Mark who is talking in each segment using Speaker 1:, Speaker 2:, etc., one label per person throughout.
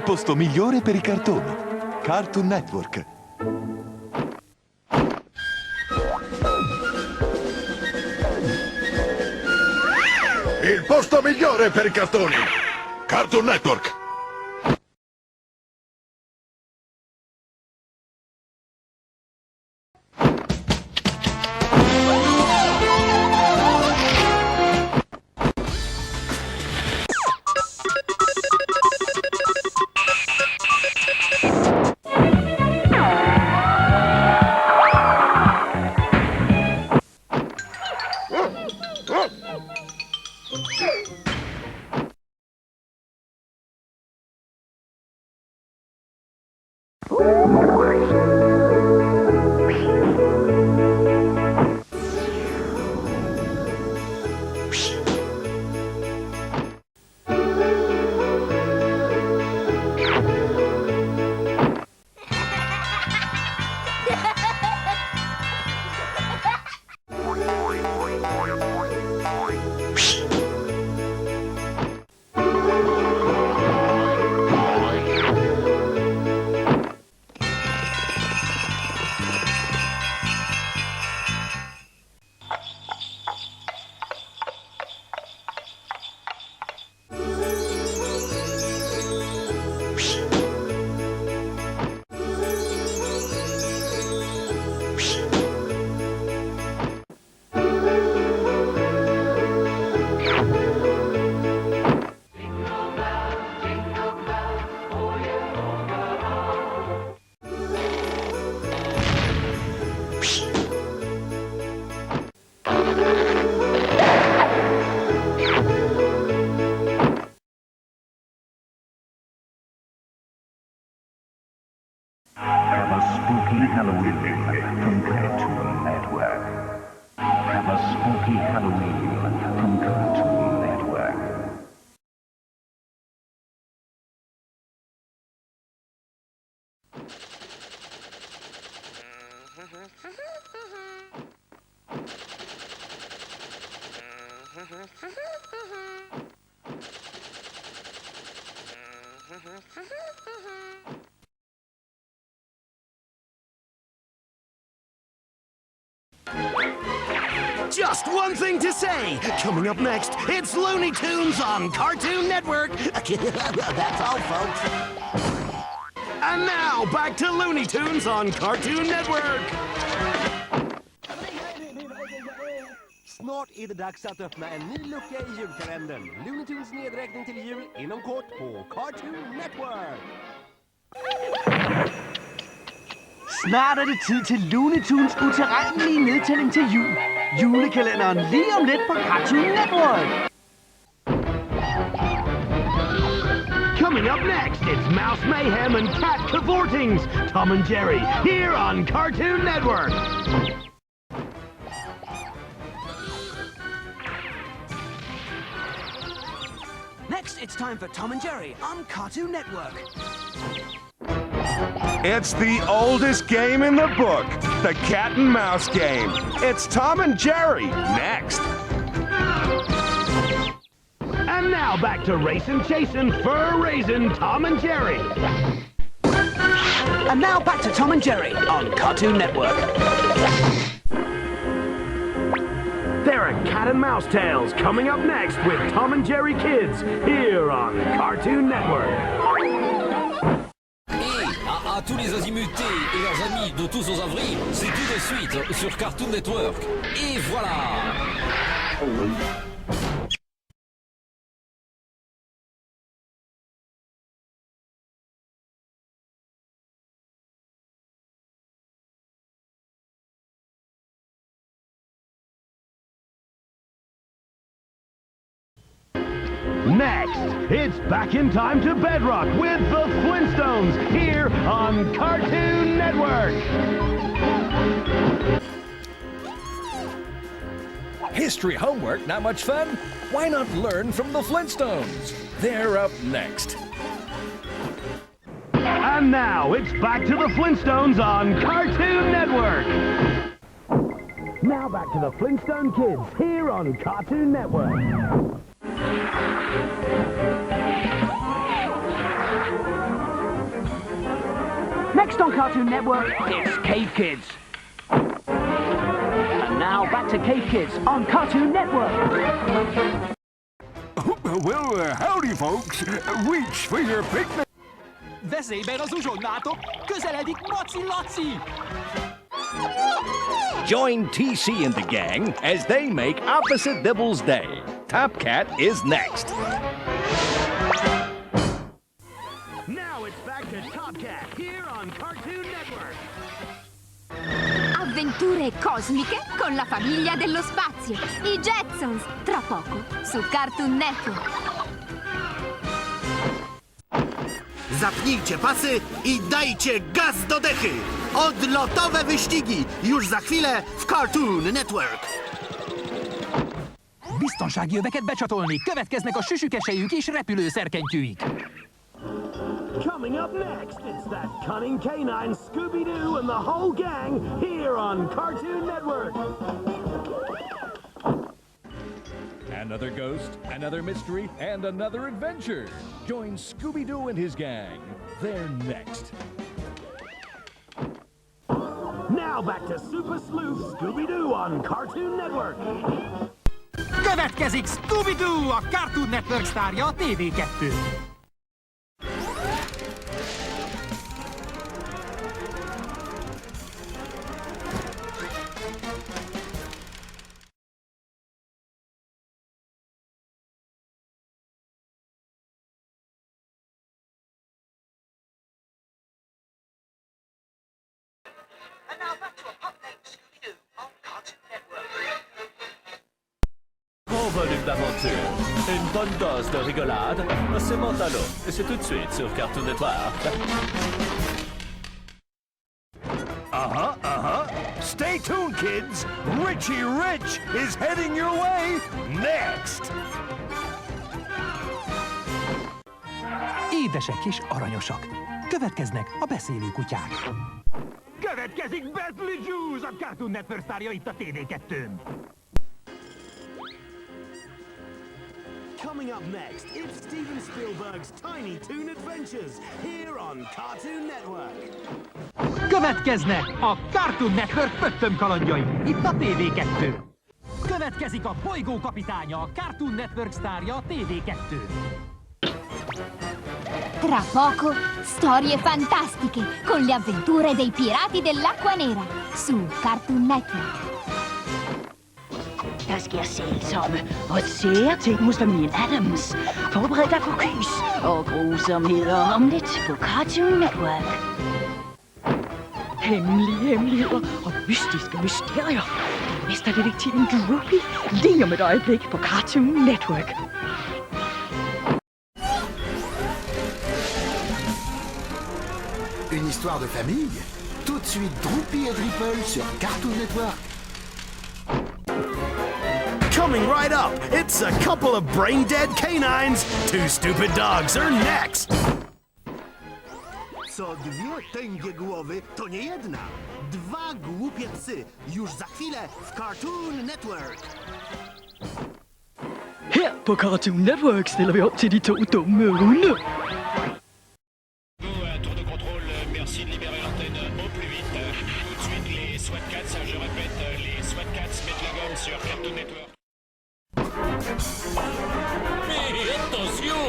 Speaker 1: il posto migliore per i cartoni. Cartoon Network.
Speaker 2: Il posto migliore per i cartoni. Cartoon Network.
Speaker 3: Just one thing to say. Coming up next, it's Looney Tunes on Cartoon Network. That's all, folks. And now, back to Looney Tunes on Cartoon Network.
Speaker 4: Snart är det dags att öppna en ny lucka i julkalendern. Looney Tunes nedräkning till jul inom kort på Cartoon Network.
Speaker 5: Snart er det tid til Looney Tunes utilregnelige nedtælling til jul. Julekalenderen lige om lidt på Cartoon Network.
Speaker 3: Coming up next, it's Mouse Mayhem and Cat Cavortings. Tom and Jerry, here on Cartoon Network.
Speaker 5: Next, it's time for Tom and Jerry on Cartoon Network.
Speaker 6: It's the oldest game in the book, the cat and mouse game. It's Tom and Jerry next.
Speaker 3: And now back to Racin' Chasin' Fur Raisin' Tom and Jerry.
Speaker 5: And now back to Tom and Jerry on Cartoon Network.
Speaker 3: There are cat and mouse tales coming up next with Tom and Jerry Kids here on Cartoon Network.
Speaker 7: À tous les azimutés et leurs amis de tous aux avrils, c'est tout de suite sur Cartoon Network. Et voilà!
Speaker 3: Next, it's Back in Time to Bedrock with the Flintstones here on Cartoon Network.
Speaker 8: History homework, not much fun? Why not learn from the Flintstones? They're up next.
Speaker 3: And now it's back to the Flintstones on Cartoon Network. Now back to the Flintstone Kids here on Cartoon Network.
Speaker 5: Cartoon Network, it's Cave Kids. And now back to Cave Kids on Cartoon Network.
Speaker 2: Well, howdy, folks. Reach for your picnic.
Speaker 9: Veszélyben az uzsonnátok! Közeledik Maci-Laci!
Speaker 8: Join TC and the gang as they make Opposite Devil's Day. Top Cat is next.
Speaker 3: Now it's back to Top Cat here on Cartoon Network.
Speaker 10: Avventure cosmiche con la famiglia dello spazio, i Jetsons, tra poco su Cartoon Network.
Speaker 3: Zapnijcie pasy i dajcie gaz do dechy! Odlotowe wyścigi już za chwilę w Cartoon Network!
Speaker 9: Biztonsági öveket becsatolni, következnek a süsükesejük és repülőszerkentyűik.
Speaker 3: Coming up next, it's that cunning canine Scooby-Doo and the whole gang here on Cartoon Network.
Speaker 8: Another ghost, another mystery, and another adventure. Join Scooby-Doo and his gang. They're next.
Speaker 3: Now back to Super Sleuth Scooby-Doo on Cartoon Network.
Speaker 9: Következik Scooby-Doo, a Cartoon Network sztárja a TV2.
Speaker 5: And now back to a pop named Scooby-Doo on Cartoon Network.
Speaker 11: Volume d'aventure, une bonne dose de rigolade, c'est Montalo, et c'est tout de suite sur Cartoon Network.
Speaker 2: Stay tuned, kids. Richie Rich is heading your way next.
Speaker 9: Édesek és aranyosak. Következnek a beszélő kutyák.
Speaker 3: Következik Bentley Juice, a Cartoon Network sztárja itt a TV2-n. Coming up next, it's Steven Spielberg's Tiny Toon Adventures here on Cartoon Network.
Speaker 9: Következnek a Cartoon Network pöttöm kalandjai itt a TV2. Következik a bolygó kapitánya, a Cartoon Network sztárja a TV2.
Speaker 10: Tra poco, storie fantastiche con le avventure dei pirati dell'acqua nera su Cartoon Network.
Speaker 12: Der sker sælsomme og sære ting hos familien Adams. Forbered dig på kys og grusomheder om lidt på Cartoon Network. Hemmelige hemmeligheder og mystiske mysterier. Mesterdetektiven Droopy lige om et øjeblik på Cartoon Network.
Speaker 13: Une histoire de famille? Tout de suite Droopy et Dripple sur Cartoon Network.
Speaker 3: Coming right up, it's a couple of brain-dead canines. Two stupid dogs are next. Co dwie tęgie głowy, to nie jedna. Dwa głupie psy, już za chwilę w Cartoon Network.
Speaker 12: Her på Cartoon Network stiller vi op til de to dumme hunde.
Speaker 14: Tour de contrôle, merci de libérer l'antenne au plus vite. Tout de suite, les SWAT Cats, je répète, les SWAT Cats mettent la gomme sur Cartoon Network.
Speaker 7: Mais attention!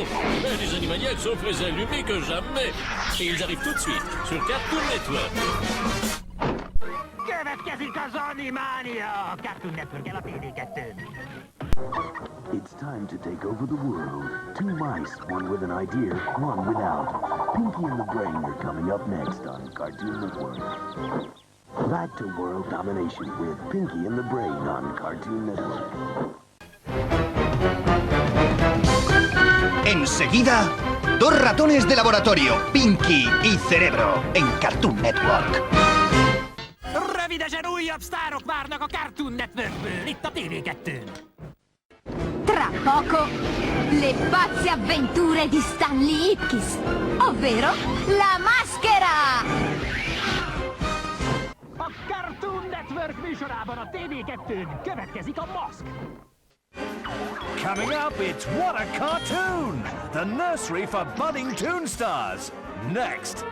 Speaker 7: Les animaniacs sont plus allumés que jamais. Et ils arrivent tout de suite sur Cartoon Network.
Speaker 9: Következik az Animania, Cartoon Network-el a TV2-n.
Speaker 15: It's time to take over the world. Two mice, one with an idea, one without. Pinky and the Brain are coming up next on Cartoon Network. Back to world domination with Pinky and the Brain on Cartoon Network.
Speaker 16: Enseguida, dos ratones de laboratorio, Pinky y Cerebro, en Cartoon Network.
Speaker 9: Rövidesen újabb sztárok várnak a Cartoon Networkből, itt a TV2-n.
Speaker 10: Tra poco, le pazze avventure di Stanley Ipkiss, ovvero la maschera!
Speaker 9: A Cartoon Network műsorában a TV2-n következik a Mask.
Speaker 2: Coming up, it's What a Cartoon! The nursery for budding toon stars. Next.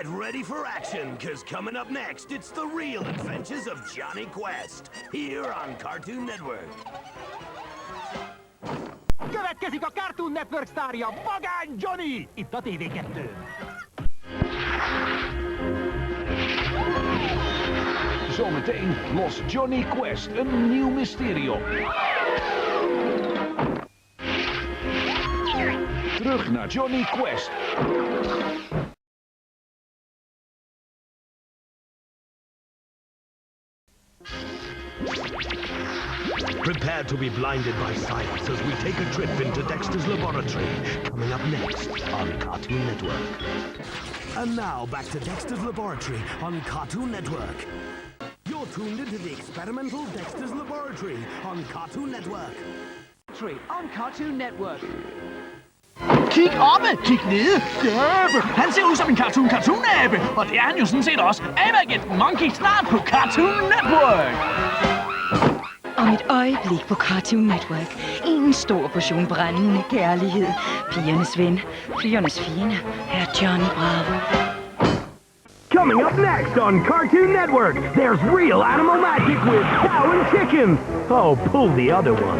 Speaker 3: Get ready for action, because coming up next, it's the real adventures of Johnny Quest, here on Cartoon Network.
Speaker 9: Következik a Cartoon Network sztárja, Magány Johnny! Itt a TV2.
Speaker 8: Zometeen lost Johnny Quest een nieuw mysterie op. Terug naar Johnny Quest.
Speaker 3: Prepare to be blinded by science as we take a trip into Dexter's laboratory, coming up next on Cartoon Network. And now back to Dexter's laboratory on Cartoon Network. You're tuned into the experimental Dexter's laboratory on Cartoon Network.
Speaker 5: On Cartoon Network. Kig oppe, kig nede. Døbe. Han ser ud som en cartoon-abe, og det er han jo sådan set også. Abe-agent Monkey snart på Cartoon Network.
Speaker 12: Om et øjeblik på Cartoon Network. En stor portion brændende kærlighed. Pigernes ven, flyernes fjende, er Johnny Bravo.
Speaker 3: Coming up next on Cartoon Network, there's real animal magic with cow and chicken. Oh, pull the other one.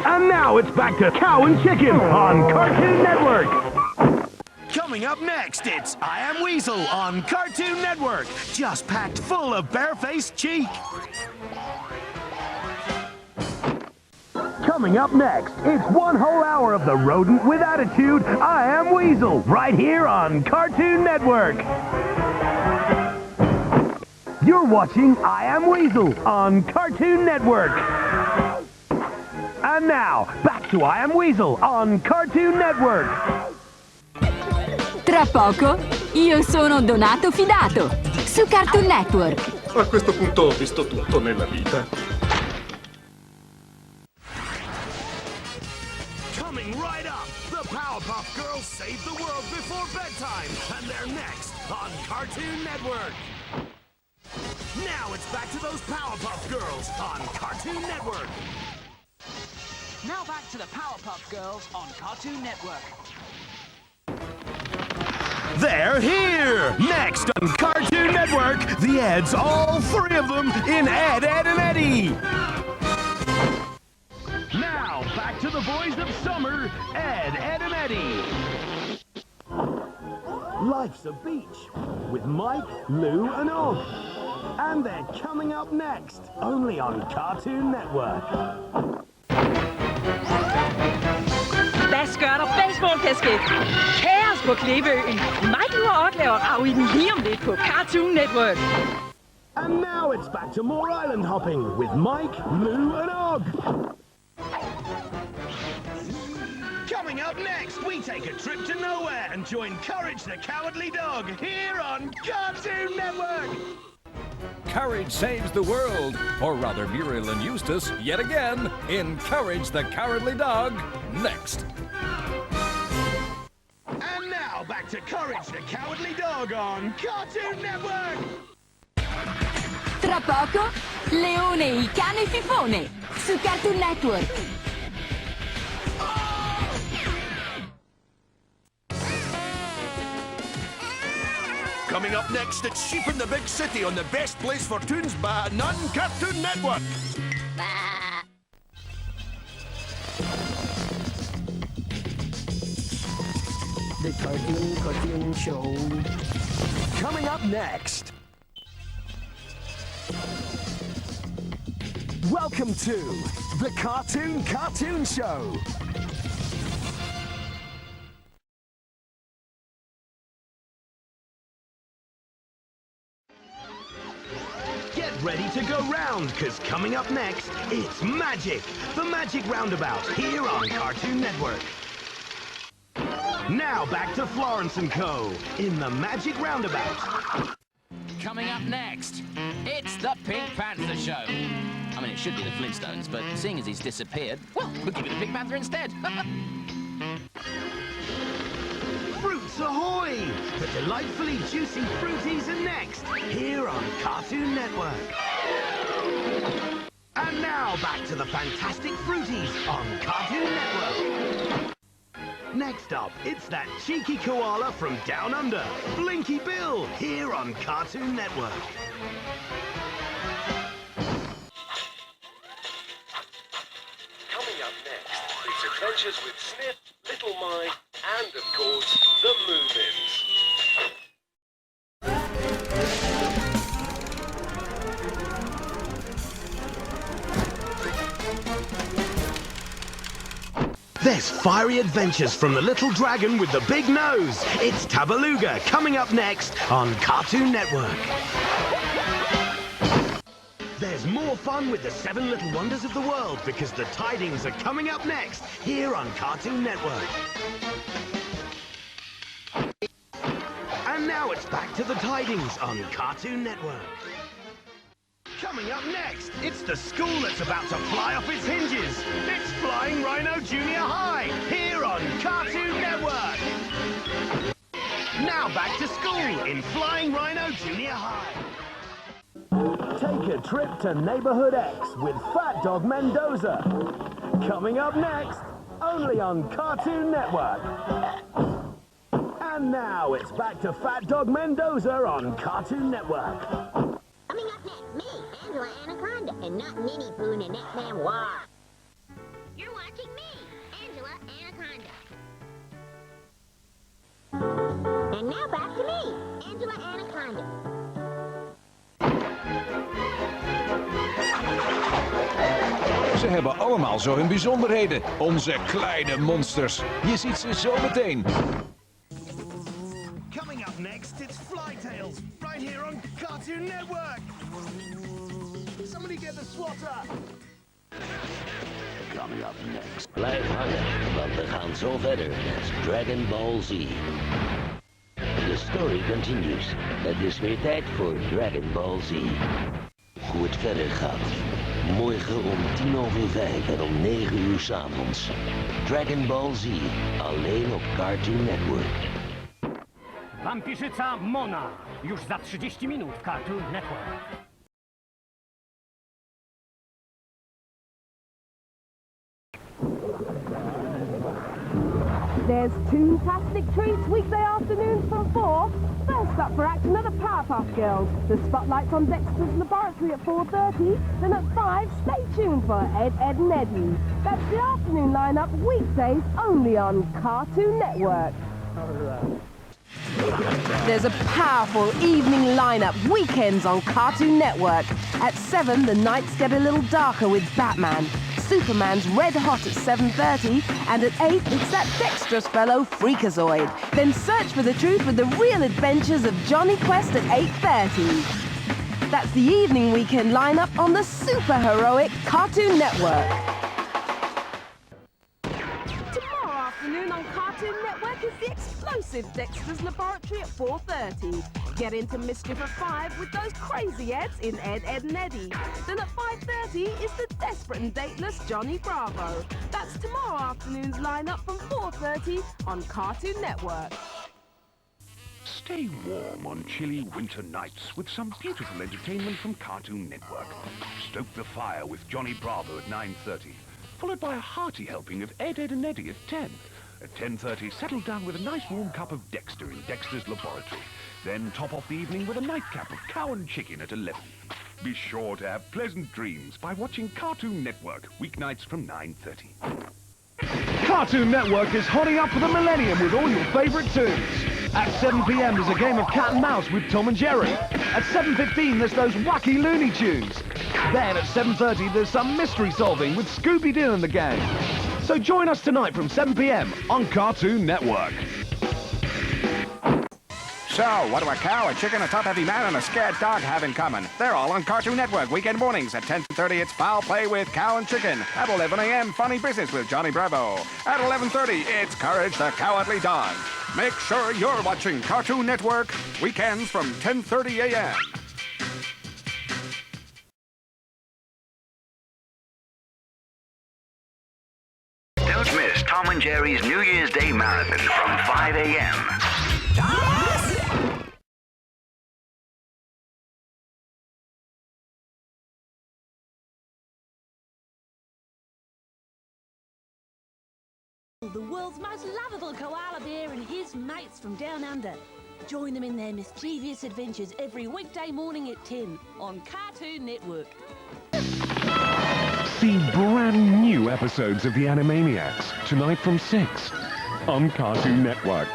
Speaker 3: And now it's back to Cow and Chicken on Cartoon Network. Coming up next, it's I Am Weasel on Cartoon Network, just packed full of barefaced cheek. Coming up next, it's 1 whole hour of the rodent with attitude, I Am Weasel, right here on Cartoon Network. You're watching I Am Weasel on Cartoon Network. And now, back to I Am Weasel on Cartoon Network.
Speaker 10: Tra poco, io sono Donato Fidato, su Cartoon Network.
Speaker 17: A questo punto ho visto tutto nella vita.
Speaker 3: Coming right up, the Powerpuff Girls save the world before bedtime, and they're next on Cartoon Network. Now it's back to those Powerpuff Girls on Cartoon Network.
Speaker 5: Now back to the Powerpuff Girls on Cartoon Network.
Speaker 3: They're here! Next on Cartoon Network, the Eds, all 3 of them in Ed, Edd, and Eddy. Now, back to the boys of summer, Ed, Edd, and Eddy. Life's a Beach with Mike, Lou, and Og. And they're coming up next, only on Cartoon Network.
Speaker 12: Hvad gør der baseballkasket? Kaos på Klippeøen. Mike og Og laver rav i den lige om lidt på Cartoon Network.
Speaker 3: And now it's back to more island hopping with Mike, Lou, and Og. Coming up next, we take a trip to nowhere and join Courage the Cowardly Dog here on Cartoon Network.
Speaker 8: Courage saves the world, or rather Muriel and Eustace, yet again, in Courage the Cowardly Dog, next.
Speaker 3: And now, back to Courage the Cowardly Dog on Cartoon Network!
Speaker 10: Tra poco, Leone il cane fifone, su Cartoon Network.
Speaker 2: Coming up next, it's Sheep in the Big City on the best place for tunes by non-Cartoon Network.
Speaker 4: The Cartoon Show.
Speaker 2: Coming up next. Welcome to the Cartoon Show.
Speaker 3: Get ready to go round, because coming up next, it's Magic, the Magic Roundabout, here on Cartoon Network. Now back to Florence and Co. in the Magic Roundabout.
Speaker 18: Coming up next, it's the Pink Panther Show. I mean, it should be the Flintstones, but seeing as he's disappeared, well, we'll give it the Pink Panther instead.
Speaker 3: Fruits Ahoy! The delightfully juicy fruities are next, here on Cartoon Network. And now back to the fantastic fruities on Cartoon Network. Next up, it's that cheeky koala from down under, Blinky Bill, here on Cartoon Network.
Speaker 19: Coming up next, it's adventures with Snip, Little Mike, and of course, the Moomins.
Speaker 3: There's fiery adventures from the little dragon with the big nose. It's Tabaluga coming up next on Cartoon Network. There's more fun with the 7 Little Wonders of the World because the Tidings are coming up next here on Cartoon Network. And now it's back to the Tidings on Cartoon Network. Coming up next, it's the school that's about to fly off its hinges. It's Flying Rhino Junior High, here on Cartoon Network. Now back to school in Flying Rhino Junior High. Take a trip to Neighborhood X with Fat Dog Mendoza. Coming up next, only on Cartoon Network. And now it's back to Fat Dog Mendoza on Cartoon Network.
Speaker 20: Coming up next, me, Angela Anaconda, and not Minnie Pooh and Annette Flamboyant. You're watching me, Angela Anaconda. And now back to me, Angela Anaconda.
Speaker 21: Ze hebben allemaal zo hun bijzonderheden, onze kleine monsters. Je ziet ze zo meteen.
Speaker 3: Coming up next, it's Fly Tales, right here on Cartoon Network. Somebody get the swatter.
Speaker 15: Coming up next. Blijf hangen, want we gaan zo verder met Dragon Ball Z. The story continues. Het is weer tijd voor Dragon Ball Z. Hoe het verder gaat. Morgen om 5:10 en om 9:00 s'avonds. Dragon Ball Z, alleen op Cartoon Network.
Speaker 22: Wampirzyca Mona, już za 30 minut w Cartoon Network.
Speaker 23: There's Toontastic Treats weekday afternoons from 4. First up for action are the Powerhouse Girls. The spotlight's on Dexter's Laboratory at 4:30. Then at 5, stay tuned for Ed, Edd and Eddy. That's the afternoon lineup weekdays only on Cartoon Network.
Speaker 24: There's a powerful evening lineup weekends on Cartoon Network. At 7, the nights get a little darker with Batman. Superman's red hot at 7:30, and at 8, it's that dexterous fellow Freakazoid. Then search for the truth with the real adventures of Johnny Quest at 8:30. That's the evening weekend lineup on the super-heroic Cartoon Network.
Speaker 23: Tomorrow afternoon on Cartoon Network is the explosive Dexter's Laboratory at 4:30. Get into mischief at 5 with those crazy Eds in Ed, Edd and Eddy. Then at 5:30 is the desperate and dateless Johnny Bravo. That's tomorrow afternoon's lineup from 4:30 on Cartoon Network.
Speaker 25: Stay warm on chilly winter nights with some beautiful entertainment from Cartoon Network. Stoke the fire with Johnny Bravo at 9:30, followed by a hearty helping of Ed, Edd and Eddy at 10. At 10:30, settle down with a nice warm cup of Dexter in Dexter's Laboratory. Then top off the evening with a nightcap of Cow and Chicken at 11. Be sure to have pleasant dreams by watching Cartoon Network, weeknights from 9:30.
Speaker 5: Cartoon Network is hotting up for the millennium with all your favourite tunes. At 7 p.m. there's a game of cat and mouse with Tom and Jerry. At 7:15 there's those wacky Looney Tunes. Then at 7:30 there's some mystery solving with Scooby-Doo and the gang. So join us tonight from 7 p.m. on Cartoon Network.
Speaker 26: So, what do a cow, a chicken, a top-heavy man, and a scared dog have in common? They're all on Cartoon Network weekend mornings. At 10:30, it's Foul Play with Cow and Chicken. At 11 a.m., Funny Business with Johnny Bravo. At 11:30, it's Courage the Cowardly Dog. Make sure you're watching Cartoon Network weekends from 10:30 a.m.
Speaker 27: Don't miss Tom and Jerry's New Year's Day Marathon from 5 a.m.
Speaker 1: the world's most lovable koala bear and his mates from down under. Join them in their mischievous adventures every weekday morning at 10 on Cartoon Network.
Speaker 6: See brand new episodes of the Animaniacs tonight from 6 on Cartoon Network.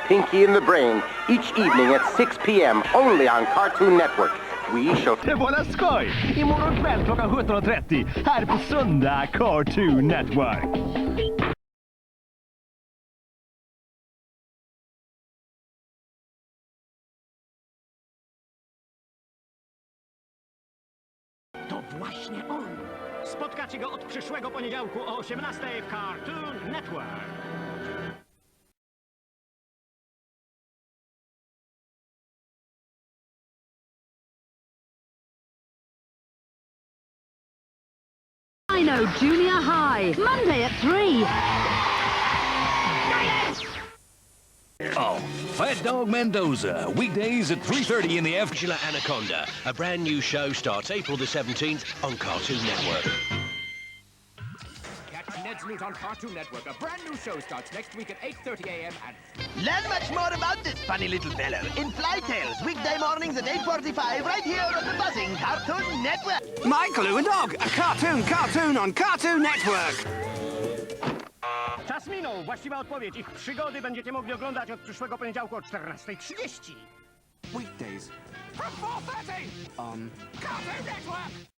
Speaker 7: Pinky and the Brain, each evening at 6 p.m. only on Cartoon Network. We shall...
Speaker 4: Det var skoj! Imorgon kväll klockan 17:30 här på söndag Cartoon Network.
Speaker 22: To właśnie on! Spotkacie go od przyszłego poniedziałku o 18 w Cartoon Network.
Speaker 11: Rhino Junior High, Monday at 3.
Speaker 13: Oh, Fat Dog Mendoza, weekdays at 3:30 in the
Speaker 4: Angela Anaconda. A brand new show starts April the 17th on Cartoon Network.
Speaker 14: Catch Ned's Loot on Cartoon Network. A brand new show starts next week at 8:30 a.m. and...
Speaker 16: Learn much more about this funny little fellow in Fly Tales, weekday mornings at 8:45, right here on the buzzing Cartoon Network.
Speaker 28: Majkeeel and Dog, a cartoon on Cartoon Network.
Speaker 22: Czas minął. Właściwa odpowiedź. Ich przygody będziecie mogli oglądać od przyszłego poniedziałku o 14:30.
Speaker 26: Weekdays
Speaker 14: From 4:30
Speaker 26: on
Speaker 14: Cartoon Network.